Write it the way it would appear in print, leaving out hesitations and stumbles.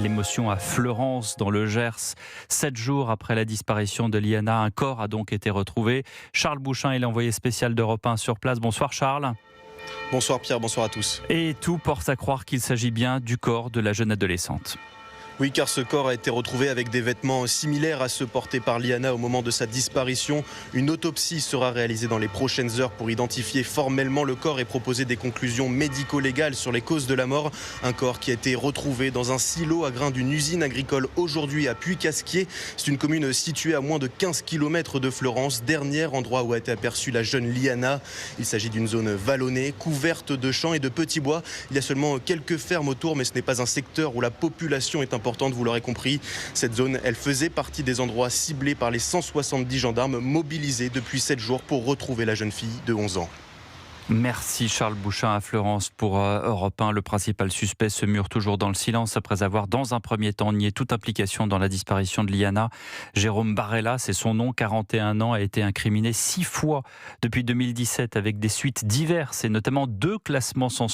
L'émotion à Fleurance, dans le Gers. 7 jours après la disparition de Liana, un corps a donc été retrouvé. Charles Bouchain est l'envoyé spécial d'Europe 1 sur place. Bonsoir Charles. Bonsoir Pierre, bonsoir à tous. Et tout porte à croire qu'il s'agit bien du corps de la jeune adolescente. Oui, car ce corps a été retrouvé avec des vêtements similaires à ceux portés par Liana au moment de sa disparition. Une autopsie sera réalisée dans les prochaines heures pour identifier formellement le corps et proposer des conclusions médico-légales sur les causes de la mort. Un corps qui a été retrouvé dans un silo à grains d'une usine agricole aujourd'hui à Puy-Casquier. C'est une commune située à moins de 15 km de Fleurance, dernier endroit où a été aperçue la jeune Liana. Il s'agit d'une zone vallonnée, couverte de champs et de petits bois. Il y a seulement quelques fermes autour, mais ce n'est pas un secteur où la population est importante. Vous l'aurez compris, cette zone, elle faisait partie des endroits ciblés par les 170 gendarmes mobilisés depuis 7 jours pour retrouver la jeune fille de 11 ans. Merci Charles Bouchain à Fleurance pour Europe 1. Le principal suspect se mure toujours dans le silence après avoir dans un premier temps nié toute implication dans la disparition de Liana. Jérôme Barella, c'est son nom, 41 ans, a été incriminé 6 fois depuis 2017 avec des suites diverses et notamment 2 classements sans